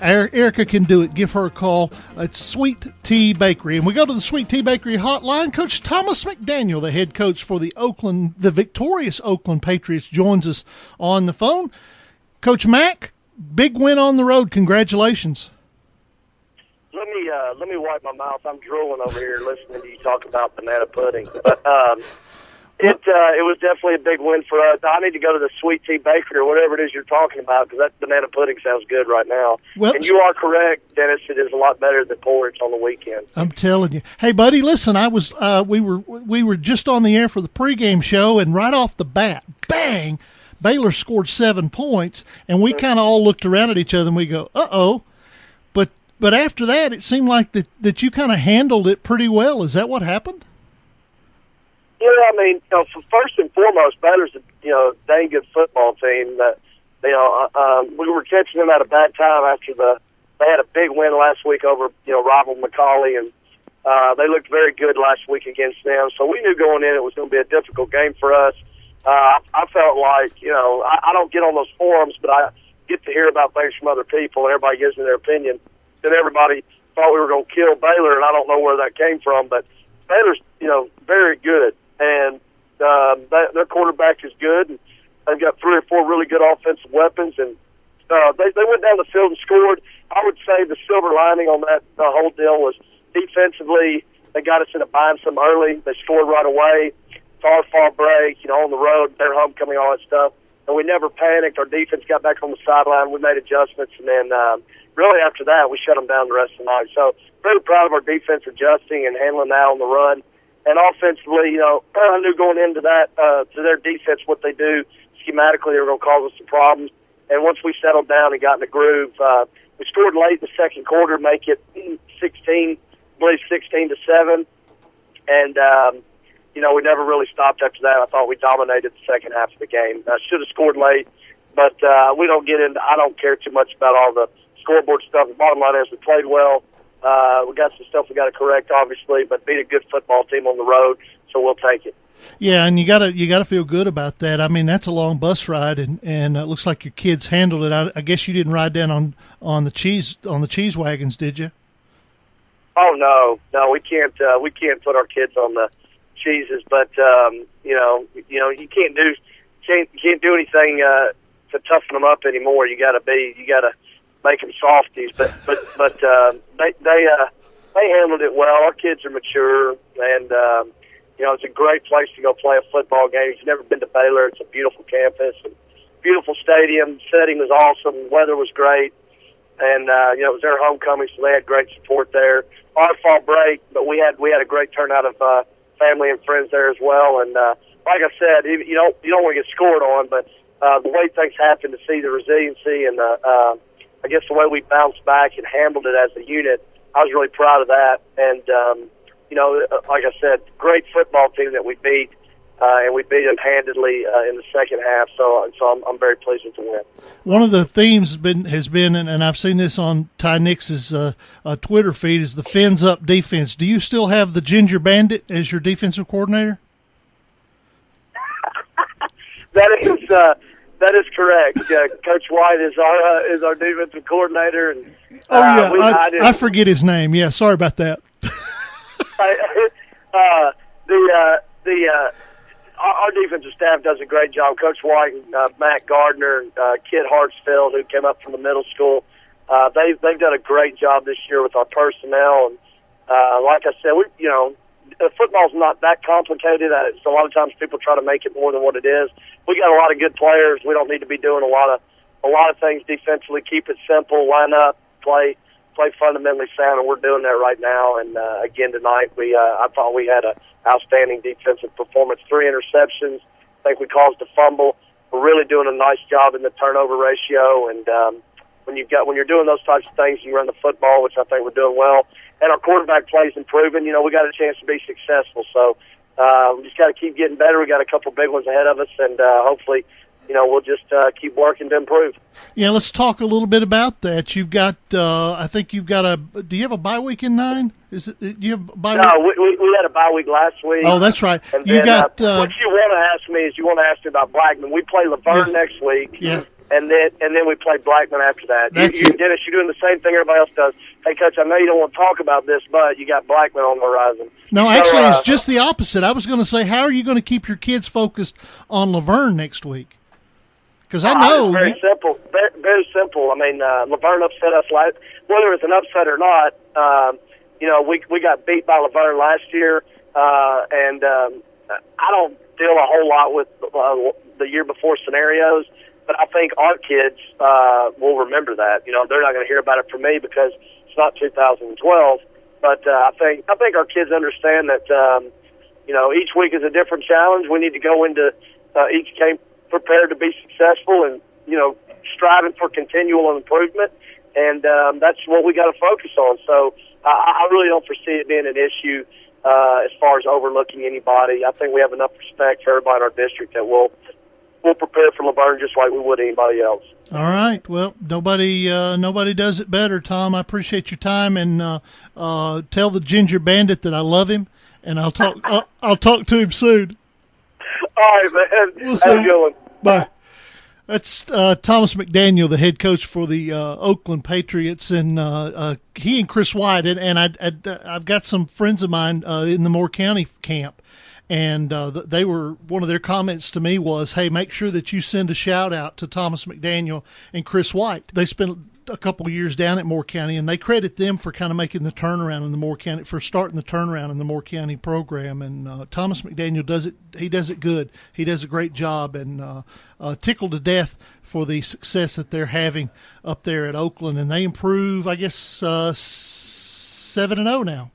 Erica can do it. Give her a call. It's Sweet Tea Bakery. And we go to the Sweet Tea Bakery hotline. Coach Thomas McDaniel, the head coach for the victorious Oakland Patriots, joins us on the phone. Coach Mac, big win on the road. Congratulations. Let me wipe my mouth. I'm drooling over here listening to you talk about banana pudding. But it was definitely a big win for us. I need to go to the Sweet Tea Bakery or whatever it is you're talking about, because that banana pudding sounds good right now. Well, and you are correct, Dennis. It is a lot better than porridge on the weekend. I'm telling you. Hey, buddy, listen. We were just on the air for the pregame show, and right off the bat, bang, Baylor scored 7 points, and we kind of all looked around at each other and we go, uh-oh. But after that, it seemed like that you kind of handled it pretty well. Is that what happened? Yeah, I mean, first and foremost, Baylor's a dang good football team. We were catching them at a bad time after they had a big win last week over rival McCallie, and they looked very good last week against them. So we knew going in it was going to be a difficult game for us. I felt like I don't get on those forums, but I get to hear about things from other people, and everybody gives me their opinion. And everybody thought we were going to kill Baylor, and I don't know where that came from, but Baylor's very good, and their quarterback is good, and they've got 3 or 4 really good offensive weapons, and they went down the field and scored. I would say the silver lining on that whole deal was defensively they got us in a bind some early. They scored right away. It's our fall break, on the road, their homecoming, all that stuff, and we never panicked. Our defense got back on the sideline. We made adjustments, and then really after that, we shut them down the rest of the night. So very proud of our defense adjusting and handling that on the run. And offensively, I knew going into that, to their defense, what they do schematically, they were going to cause us some problems. And once we settled down and got in the groove, we scored late in the second quarter, make it 16 to 7. And, we never really stopped after that. I thought we dominated the second half of the game. Should have scored late, but we don't get into, I don't care too much about all the scoreboard stuff. The bottom line is we played well. We got some stuff we got to correct, obviously, but beat a good football team on the road, so we'll take it. Yeah, and you gotta feel good about that. I mean, that's a long bus ride, and it looks like your kids handled it. I guess you didn't ride down on the cheese wagons, did you? Oh no, we can't put our kids on the cheeses, but you can't do anything to toughen them up anymore. You gotta make them softies, but they handled it well. Our kids are mature, and it's a great place to go play a football game. If you've never been to Baylor, it's a beautiful campus, and beautiful stadium. Setting was awesome. Weather was great, and it was their homecoming, so they had great support there. Our fall break, but we had a great turnout of family and friends there as well. And like I said, you don't want to get scored on, but the way things happen, to see the resiliency and I guess the way we bounced back and handled it as a unit, I was really proud of that. And, like I said, great football team that we beat, and we beat them handedly in the second half. So I'm very pleased with the win. One of the themes has been, and I've seen this on Ty Nix's Twitter feed, is the fins up defense. Do you still have the Ginger Bandit as your defensive coordinator? That is correct. Coach White is our defensive coordinator, and I forget his name. Yeah, sorry about that. Our defensive staff does a great job. Coach White and Matt Gardner, Kid Hartsfield, who came up from the middle school, they've done a great job this year with our personnel. And like I said, football's not that complicated. So a lot of times people try to make it more than what it is. We got a lot of good players. We don't need to be doing a lot of things defensively. Keep it simple, line up, play fundamentally sound, and we're doing that right now. And again tonight, I thought we had an outstanding defensive performance. 3 interceptions. I think we caused a fumble. We're really doing a nice job in the turnover ratio. And when you're doing those types of things, you run the football, which I think we're doing well. And our quarterback play's improving. We got a chance to be successful. So we just got to keep getting better. We got a couple big ones ahead of us, and hopefully, we'll just keep working to improve. Yeah, let's talk a little bit about that. You've got, I think you've got do you have a bye week in 9? Do you have a bye week? No, we had a bye week last week. Oh, that's right. And you then, got. What you want to ask me is about Blackman. We play Laverne next week. Yeah. and then we play Blackman after that. That's you, Dennis, you're doing the same thing everybody else does. Hey, Coach, I know you don't want to talk about this, but you got Blackman on the horizon. No, actually, it's just the opposite. I was going to say, how are you going to keep your kids focused on Laverne next week? Because I know it's very simple. Very simple. I mean, Laverne upset us last. Whether it's an upset or not, we got beat by Laverne last year, and I don't deal a whole lot with the year before scenarios. But I think our kids will remember that. They're not going to hear about it from me because it's not 2012. But I think our kids understand that each week is a different challenge. We need to go into each game prepared to be successful and striving for continual improvement. And that's what we got to focus on. So I really don't foresee it being an issue as far as overlooking anybody. I think we have enough respect for everybody in our district that we'll prepare for Laverne just like we would anybody else. All right. Well, nobody does it better, Tom. I appreciate your time, and tell the Ginger Bandit that I love him, and I'll talk. I'll talk to him soon. All right, man. We'll see. Have a good one. Bye. That's Thomas McDaniel, the head coach for the Oakland Patriots, and he and Chris White, and I've got some friends of mine in the Moore County camp. And they were, one of their comments to me was, hey, make sure that you send a shout out to Thomas McDaniel and Chris White. They spent a couple of years down at Moore County, and they credit them for kind of making the turnaround in the Moore County, for starting the turnaround in the Moore County program. And Thomas McDaniel does it. He does it good. He does a great job, and tickled to death for the success that they're having up there at Oakland. And they improve, I guess, 7-0 now.